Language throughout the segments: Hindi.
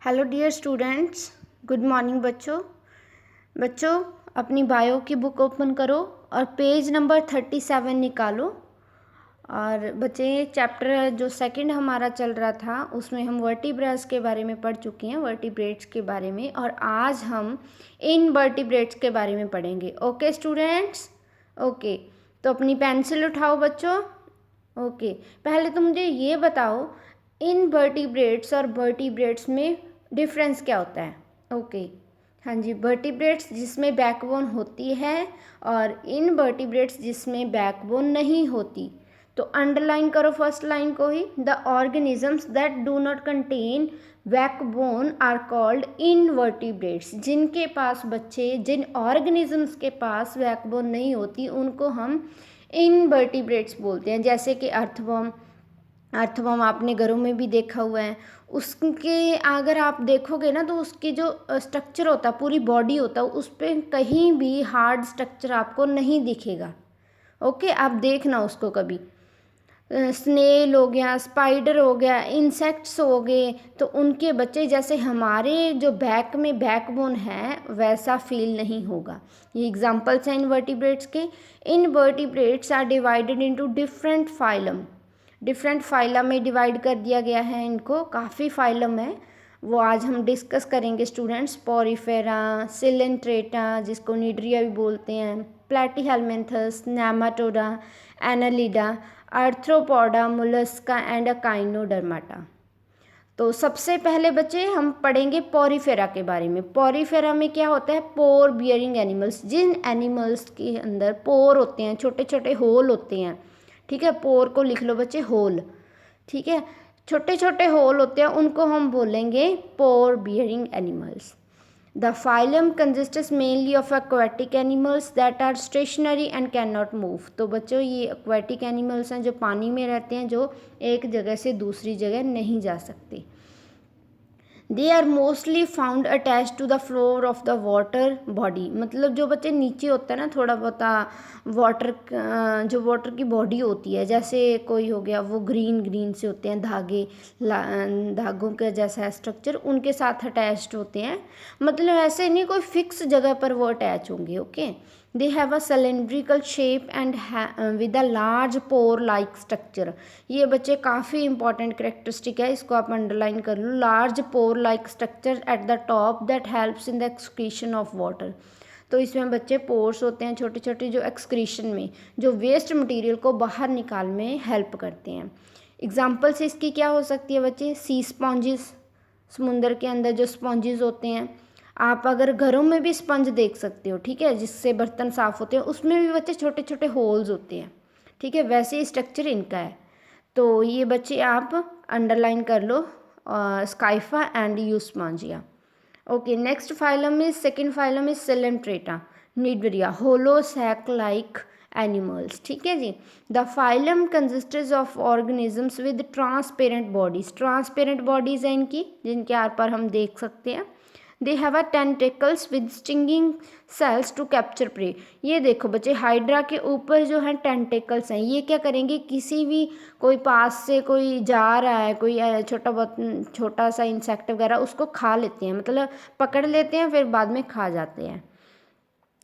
Hello dear students, good morning बच्चों अपनी बायो की बुक ओपन करो और पेज नंबर 37 निकालो। और बच्चे चैप्टर जो सेकंड हमारा चल रहा था उसमें हम वर्टिब्रास के बारे में पढ़ चुके हैं, वर्टिब्रेट्स के बारे में, और आज हम इनवर्टिब्रेट्स के बारे में पढ़ेंगे। Okay students, okay. तो अपनी पेंसिल उठाओ बच्चों। ओके, पहले तो मुझे ये बताओ इनवर्टिब्रेट्स और वर्टिब्रेट्स में डिफरेंस क्या होता है। ओके, हाँ जी, वर्टिब्रेट्स जिसमें बैकबोन होती है और इनवर्टिब्रेट्स जिसमें बैकबोन नहीं होती। तो अंडरलाइन करो फर्स्ट लाइन को ही। The organisms that do not contain backbone are called invertebrates. जिनके पास बच्चे, जिन ऑर्गेनिजम्स के पास बैकबोन नहीं होती उनको हम इनवर्टिब्रेट्स बोलते हैं। जैसे कि अर्थवर्म आपने घरों में भी देखा हुआ है। उसके अगर आप देखोगे ना तो उसकी जो स्ट्रक्चर होता है, पूरी बॉडी होता है, उस पर कहीं भी हार्ड स्ट्रक्चर आपको नहीं दिखेगा। ओके, आप देखना उसको कभी। स्नेल हो गया, स्पाइडर हो गया, इंसेक्ट्स हो गए, तो उनके बच्चे जैसे हमारे जो बैक में बैकबोन है वैसा फील नहीं होगा। ये एग्जांपल्स हैं इनवर्टिब्रेट्स के। Invertebrates are divided into different phylum. Different phylum में डिवाइड कर दिया गया है इनको, काफ़ी फाइलम है, वो आज हम डिस्कस करेंगे स्टूडेंट्स। पोरिफेरा, सिलेंट्रेटा जिसको निड्रिया भी बोलते हैं, Platyhelminthes, Nematoda, Annelida, Arthropoda, Mollusca and Echinodermata. तो सबसे पहले बच्चे हम पढ़ेंगे पोरिफेरा के बारे में। पोरिफेरा में क्या होता है? Pore bearing animals. जिन एनिमल्स के अंदर पोर होते हैं, छोटे छोटे होल होते हैं, ठीक है, पोर को लिख लो बच्चे, होल, ठीक है, छोटे छोटे होल होते हैं, उनको हम बोलेंगे pore bearing animals. The phylum consists mainly of aquatic animals that are stationary and can not move. तो बच्चों ये एक्वाटिक एनिमल्स हैं जो पानी में रहते हैं, जो एक जगह से दूसरी जगह नहीं जा सकते। They are mostly found attach to the floor of the water body. मतलब जो बच्चे नीचे होता है ना, थोड़ा बहुत वाटर, जो वाटर की बॉडी होती है, जैसे कोई हो गया वो ग्रीन ग्रीन से होते हैं धागे, धागों का जैसा स्ट्रक्चर उनके साथ अटैच्ड होते हैं। मतलब ऐसे नहीं कोई फिक्स जगह पर वो अटैच होंगे। Okay, they have a cylindrical shape and with a large pore like structure। ये बच्चे काफ़ी इंपॉर्टेंट करेक्टरिस्टिक है, इसको आप अंडरलाइन कर लो। Large pore like structure at the top that helps in the excretion of water. तो इसमें बच्चे पोर्स होते हैं छोटे छोटे, जो एक्सक्रीशन में, जो वेस्ट मटेरियल को बाहर निकालने में हेल्प करते हैं। एग्जाम्पल्स इसकी क्या हो सकती है बच्चे? सी स्पॉन्जिस, समुंदर के अंदर जो स्पॉन्जिस होते हैं। आप अगर घरों में भी स्पंज देख सकते हो, ठीक है, जिससे बर्तन साफ़ होते हैं, उसमें भी बच्चे छोटे छोटे होल्स होते हैं, ठीक है, वैसे ही स्ट्रक्चर इनका है। तो ये बच्चे आप अंडरलाइन कर लो, Scypha and Euspongia. Okay, next phylum is, second phylum is Coelenterata Cnidaria, hollow sac like animals. ठीक है जी। The phylum consists of organisms with transparent bodies. Transparent bodies हैं इनकी, जिनके आर पर हम देख सकते हैं। They have a tentacles with stinging cells to capture prey. ये देखो बच्चे, हाइड्रा के ऊपर जो है टेंटिकल्स हैं, ये क्या करेंगे, किसी भी कोई पास से कोई जा रहा है, कोई छोटा बहुत छोटा सा इंसेक्ट वगैरह, उसको खा लेते हैं, मतलब पकड़ लेते हैं फिर बाद में खा जाते हैं।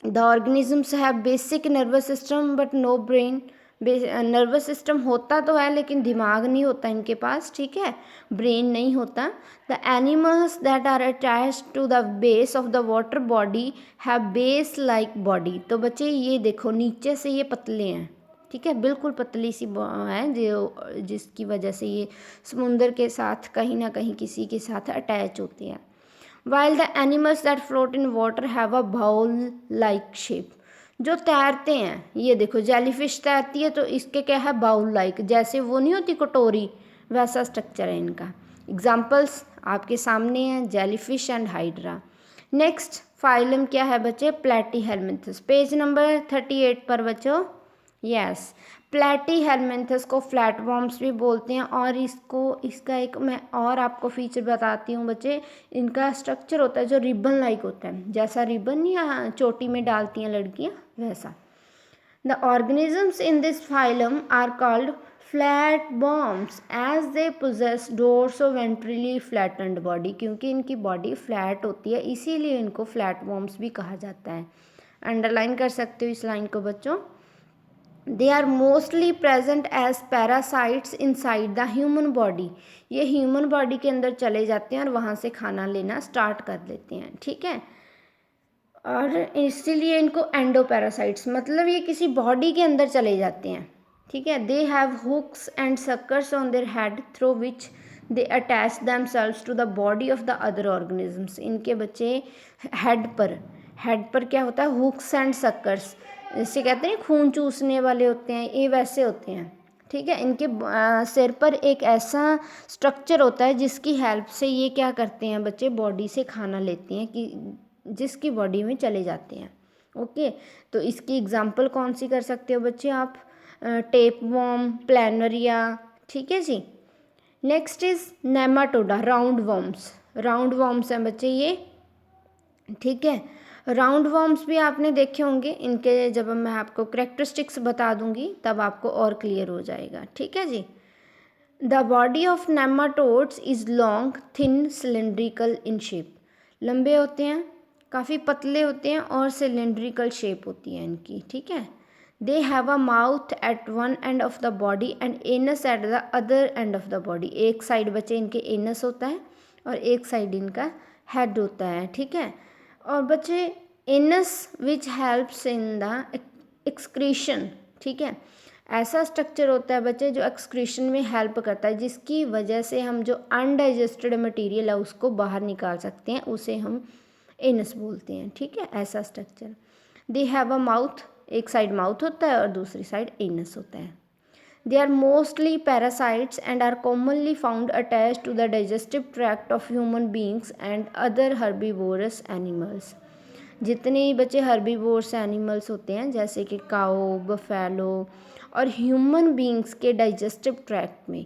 The organisms have basic nervous system but no brain. Nervous system होता तो है लेकिन दिमाग नहीं होता इनके पास, ठीक है, ब्रेन नहीं होता। The animals that are attach to the base of the water body have base like body. तो बच्चे ये देखो, नीचे से ये पतले हैं, ठीक है, बिल्कुल पतली सी है, जो जिसकी वजह से ये समुंदर के साथ कहीं ना कहीं किसी के साथ अटैच होते हैं। while the animals that float in water have a bowl like shape। जो तैरते हैं, ये देखो जेलीफिश तैरती है, तो इसके क्या है, बाउल लाइक, जैसे वो नहीं होती कटोरी, वैसा स्ट्रक्चर है इनका। एग्जाम्पल्स आपके सामने हैं, jellyfish and hydra. Next phylum क्या है बच्चे? प्लैटीहेलमिन्थस। पेज नंबर 38 पर बच्चों, यस, प्लैटीहेलमिन्थस को फ्लैटवर्म्स भी बोलते हैं। और इसका एक मैं और आपको फीचर बताती हूँ बच्चे। इनका स्ट्रक्चर होता है जो रिबन लाइक होता है, जैसा रिबन या चोटी में डालती हैं लड़कियाँ, वैसा। The organisms in this phylum are called flat worms as they possess dorsoventrally flattened body, क्योंकि इनकी बॉडी फ्लैट होती है इसीलिए इनको फ्लैट बॉम्ब्स भी कहा जाता है। अंडरलाइन कर सकते हो इस लाइन को बच्चों। They are mostly present as parasites inside the human body, ये ह्यूमन बॉडी के अंदर चले जाते हैं और वहाँ से खाना लेना स्टार्ट कर लेते हैं, ठीक है। और इसीलिए इनको एंडोपैरासाइट्स, मतलब ये किसी बॉडी के अंदर चले जाते हैं, ठीक है। They have hooks and suckers on their head through which they attach themselves to the body of the other organisms. इनके बच्चे हेड पर क्या होता है, हुक्स एंड सक्कर्स, जिसे कहते हैं खून चूसने वाले होते हैं, ये वैसे होते हैं, ठीक है। इनके सिर पर एक ऐसा स्ट्रक्चर होता है जिसकी हेल्प से ये क्या करते हैं बच्चे, बॉडी से खाना लेते हैं कि जिसकी बॉडी में चले जाते हैं, ओके। तो इसकी एग्जांपल कौन सी कर सकते हो बच्चे आप, टेप वॉर्म, प्लानरिया, ठीक है जी। Next is Nematoda, round worms हैं बच्चे ये, ठीक है। राउंड वॉर्म्स भी आपने देखे होंगे, इनके जब मैं आपको कैरेक्टरिस्टिक्स बता दूंगी तब आपको और क्लियर हो जाएगा, ठीक है जी। The body of nematodes is long, thin, cylindrical in shape, लंबे होते हैं, काफ़ी पतले होते हैं और सिलेंड्रिकल शेप होती है इनकी, ठीक है। They have a mouth at one end of the body and anus at the other end of the body, एक साइड बच्चे इनके एनस होता है और एक साइड इनका हेड होता है, ठीक है। और बच्चे anus which helps in the excretion, ठीक है, ऐसा स्ट्रक्चर होता है बच्चे जो एक्सक्रीशन में हेल्प करता है, जिसकी वजह से हम जो अनडाइजेस्टेड मटेरियल है उसको बाहर निकाल सकते हैं, उसे हम एनस बोलते हैं, ठीक है, ऐसा structure. They have a mouth, एक साइड माउथ होता है और दूसरी साइड एनस होता है। They are mostly parasites and are commonly found attach to the digestive tract of human beings and other herbivorous animals. जितने ही बच्चे हर्बीवोरस एनिमल्स होते हैं जैसे कि काओ, बफेलो और ह्यूमन बींग्स के डाइजेस्टिव ट्रैक्ट में,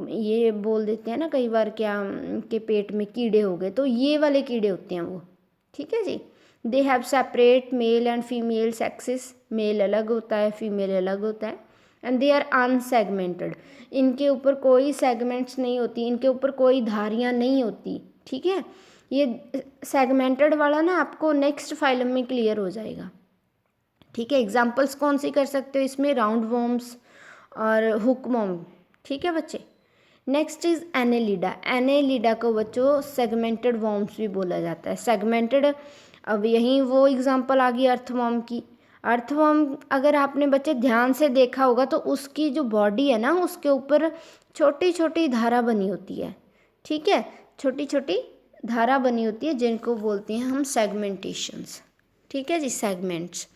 ये बोल देते हैं ना कई बार क्या के पेट में कीड़े हो गए, तो ये वाले कीड़े होते हैं वो, ठीक है जी। They have separate male and female sexes, male अलग होता है, फीमेल अलग होता है। एंड दे आर अनसेगमेंटेड, इनके ऊपर कोई सेगमेंट्स नहीं होती, इनके ऊपर कोई धारियाँ नहीं होती, ठीक है। ये सेगमेंटेड वाला ना आपको नेक्स्ट फाइलम में क्लियर हो जाएगा, ठीक है। एग्जाम्पल्स कौन सी कर सकते हो इसमें, राउंड वॉर्म्स और हुक वॉर्म, ठीक है बच्चे। नेक्स्ट इज एनेलिडा, एनेलिडा को बच्चों सेगमेंटेड वॉर्म्स भी बोला जाता है, सेगमेंटेड। अब यहीं वो एग्जांपल आ गई अर्थवॉर्म की। अर्थवॉर्म अगर आपने बच्चे ध्यान से देखा होगा तो उसकी जो बॉडी है ना उसके ऊपर छोटी छोटी धारा बनी होती है, ठीक है, छोटी छोटी धारा बनी होती है जिनको बोलते हैं हम सेगमेंटेशंस, ठीक है जी, सेगमेंट्स।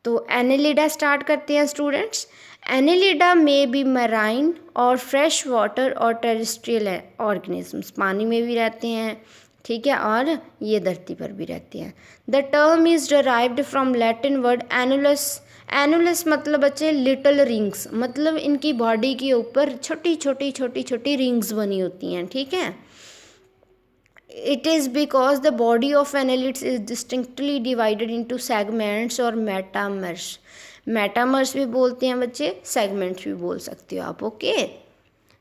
तो एनेलिडा स्टार्ट करते हैं स्टूडेंट्स। एनेलिडा में बी मैराइन और फ्रेश वाटर और टेरेस्ट्रियल ऑर्गेनिजम्स, पानी में भी रहते हैं, ठीक है, और ये धरती पर भी रहते हैं। The term is derived from Latin word annulus, annulus मतलब बच्चे लिटल रिंग्स, मतलब इनकी बॉडी के ऊपर छोटी छोटी रिंग्स बनी होती हैं, ठीक है। It is because the body of annelids is distinctly divided into segments और मेटामर्स, मेटामर्स भी बोलते हैं बच्चे, सेगमेंट्स भी बोल सकते हो आप, okay.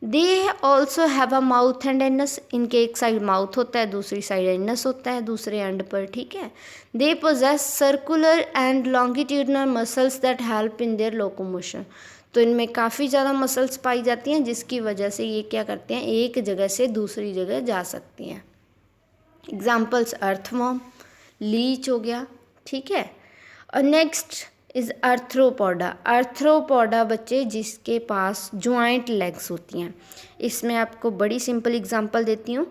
They also have a mouth and anus, इनके एक साइड माउथ होता है दूसरी साइड एनस होता है दूसरे एंड पर, ठीक है। They possess circular and longitudinal muscles that help in their locomotion, तो इनमें काफ़ी ज़्यादा मसल्स पाई जाती हैं जिसकी वजह से ये क्या करते हैं, एक जगह से दूसरी जगह जा सकती हैं। एग्जाम्पल्स अर्थवॉर्म, लीच हो गया, ठीक है। और नेक्स्ट इज़ अर्थ्रोपोडा, अर्थ्रोपोडा बच्चे जिसके पास ज्वाइंट लेग्स होती हैं। इसमें आपको बड़ी सिंपल एग्जांपल देती हूँ,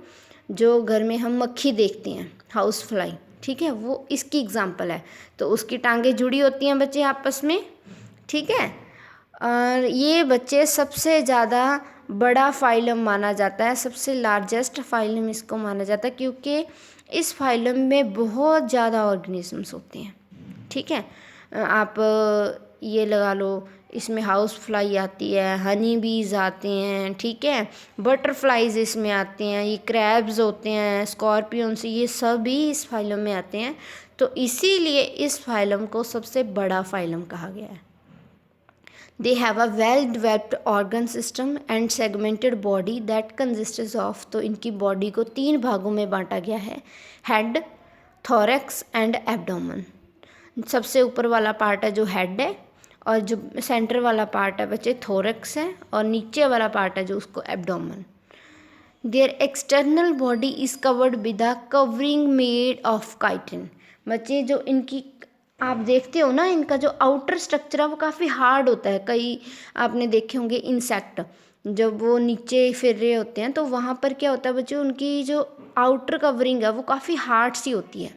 जो घर में हम मक्खी देखते हैं, हाउस फ्लाई, ठीक है, वो इसकी एग्जांपल है। तो उसकी टांगें जुड़ी होती हैं बच्चे आपस में, ठीक है। और ये बच्चे सबसे ज़्यादा बड़ा फाइलम माना जाता है, सबसे लार्जेस्ट फाइलम इसको माना जाता है क्योंकि इस फाइलम में बहुत ज़्यादा ऑर्गेनिजम्स होते हैं, ठीक है। आप ये लगा लो, इसमें हाउस फ्लाई आती है, हनी बीज आते हैं, ठीक है, बटरफ्लाइज इसमें आते हैं, ये क्रैब्स होते हैं, स्कॉर्पियंस, ये सभी इस फाइलम में आते हैं। तो इसीलिए इस फाइलम को सबसे बड़ा फाइलम कहा गया है। They have a well developed organ system and segmented body that consists of, तो इनकी बॉडी को 3 भागों में बांटा गया है, हेड, थोरैक्स एंड एब्डोमेन। सबसे ऊपर वाला पार्ट है जो हेड है, और जो सेंटर वाला पार्ट है बच्चे थोरैक्स है, और नीचे वाला पार्ट है जो उसको abdomen. Their external body is covered with a covering made of chitin. बच्चे जो इनकी आप देखते हो ना, इनका जो आउटर स्ट्रक्चर है वो काफ़ी हार्ड होता है। कई आपने देखे होंगे इंसेक्ट जब वो नीचे फिर रहे होते हैं तो वहाँ पर क्या होता है बच्चों, उनकी जो आउटर कवरिंग है वो काफ़ी हार्ड सी होती है।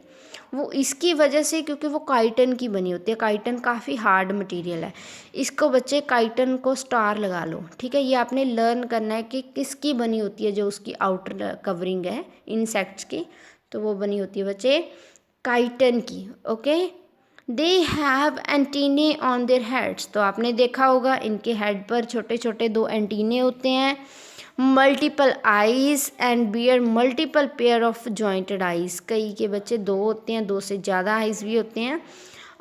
वो इसकी वजह से, क्योंकि वो काइटन की बनी होती है, काइटन काफ़ी हार्ड मटेरियल है। इसको बच्चे काइटन को स्टार लगा लो, ठीक है। ये आपने लर्न करना है कि किसकी बनी होती है, जो उसकी आउटर कवरिंग है इंसेक्ट्स की, तो वो बनी होती है बच्चे काइटन की। Okay, they have antennae on their heads, तो आपने देखा होगा इनके हेड पर छोटे छोटे 2 एंटीने होते हैं। Multiple eyes and bear multiple pair of jointed eyes, कई के बच्चे 2 होते हैं, 2 से ज़्यादा आइज भी होते हैं।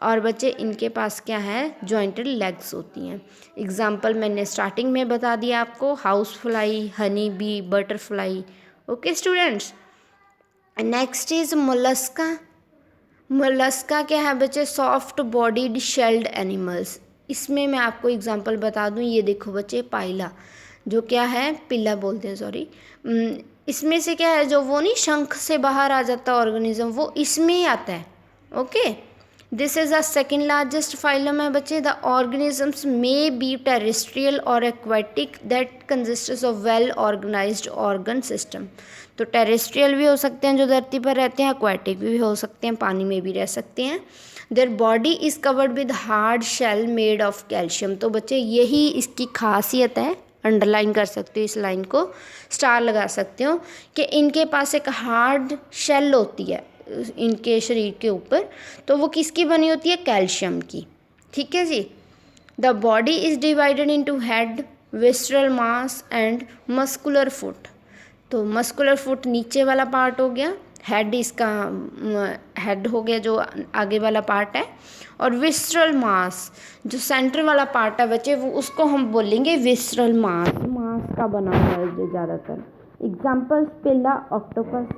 और बच्चे इनके पास क्या है, जॉइंटेड लेग्स होती हैं। एग्जाम्पल मैंने स्टार्टिंग में बता दिया आपको, house fly, honey bee, butterfly. Okay students, next is Mollusca. Mollusca क्या है बच्चे, सॉफ्ट बॉडीड शेल्ड एनिमल्स। इसमें मैं आपको एग्जांपल बता दूं, ये देखो बच्चे पाइला, जो क्या है, पिल्ला बोलते हैं सॉरी। इसमें से क्या है, जो वो नहीं शंख से बाहर आ जाता ऑर्गेनिज्म, वो इसमें ही आता है। Okay, this is the second largest phylum है बच्चे। The organisms may be terrestrial और aquatic that consist of well organised organ system. तो टेरेस्ट्रियल भी हो सकते हैं जो धरती पर रहते हैं, एक्वाटिक भी हो सकते हैं, पानी में भी रह सकते हैं। Their body is covered with hard shell made of calcium. तो बच्चे यही इसकी खासियत है, अंडरलाइन कर सकते हो इस लाइन को, स्टार लगा सकते हो कि इनके पास एक हार्ड शेल होती है इनके शरीर के ऊपर, तो वो किसकी बनी होती है, कैल्शियम की। ठीक है जी। The body is divided into head, visceral mass and muscular foot. तो मस्कुलर फुट नीचे वाला पार्ट हो गया, हेड इसका हेड हो गया जो आगे वाला पार्ट है, और विसरल मास जो सेंटर वाला पार्ट है बच्चे, वो उसको हम बोलेंगे विसरल मास। मास का बना हुआ है जो ज़्यादातर। एग्जाम्पल्स पिल्ला, ऑक्टोपस।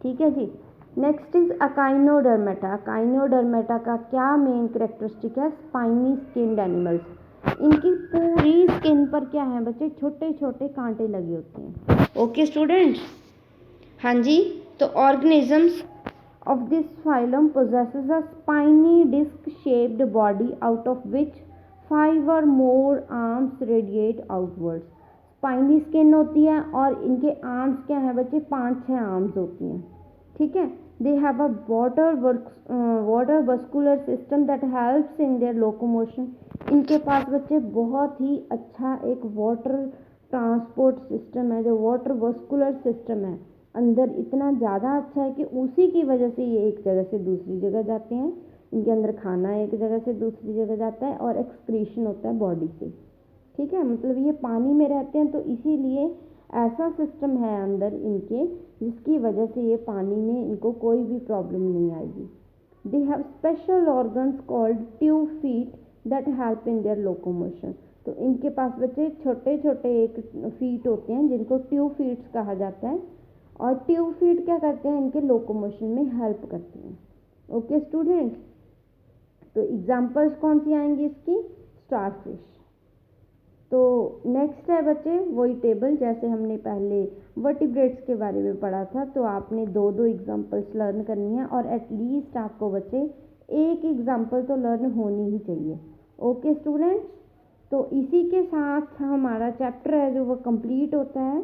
ठीक है जी। Next is Echinodermata. अकाइनोडर्मेटा का क्या मेन करेक्टरिस्टिक है, स्पाइनी स्किन्ड एनिमल्स। इनकी पूरी स्किन पर क्या है बच्चे, छोटे छोटे कांटे लगे होते हैं। ओके स्टूडेंट्स, हाँ जी। तो organisms of this phylum possesses a spiny disc shaped body out of which 5 or more arms radiate outwards. Spiny skin होती है और इनके आर्म्स क्या है बच्चे, 5-6 आर्म्स होती हैं। ठीक है। They have a water vascular system that helps in their locomotion. इनके पास बच्चे बहुत ही अच्छा एक वाटर ट्रांसपोर्ट सिस्टम है, जो वाटर वस्कुलर सिस्टम है अंदर इतना ज़्यादा अच्छा है कि उसी की वजह से ये एक जगह से दूसरी जगह जाते हैं। इनके अंदर खाना एक जगह से दूसरी जगह जाता है और एक्सक्रीशन होता है बॉडी से। ठीक है, मतलब ये पानी में रहते हैं तो इसीलिए ऐसा सिस्टम है अंदर इनके, जिसकी वजह से ये पानी में इनको कोई भी प्रॉब्लम नहीं आएगी। They have special organs called tube feet that help in their locomotion. तो इनके पास बच्चे छोटे छोटे एक फीट होते हैं जिनको ट्यूब फीट्स कहा जाता है, और ट्यूब फीट क्या करते हैं, इनके लोकोमोशन में हेल्प करते हैं। ओके स्टूडेंट, तो एग्जाम्पल्स कौन सी आएंगी इसकी, स्टारफिश। तो नेक्स्ट है बच्चे वही टेबल जैसे हमने पहले वर्टिब्रेट्स के बारे में पढ़ा था, तो आपने 2-2 एग्जाम्पल्स लर्न करनी है, और एटलीस्ट आपको बच्चे एक एग्जाम्पल तो लर्न होनी ही चाहिए। ओके स्टूडेंट्स, तो इसी के साथ हमारा चैप्टर है जो वो कंप्लीट होता है।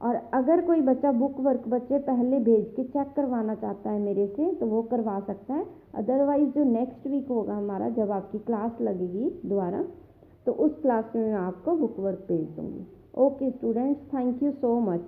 और अगर कोई बच्चा बुक वर्क बच्चे पहले भेज के चेक करवाना चाहता है मेरे से, तो वो करवा सकता है। अदरवाइज़ जो नेक्स्ट वीक होगा हमारा, जब आपकी क्लास लगेगी दोबारा, तो उस क्लास में मैं आपको बुक वर्क भेज दूँगी। Okay students, thank you so much.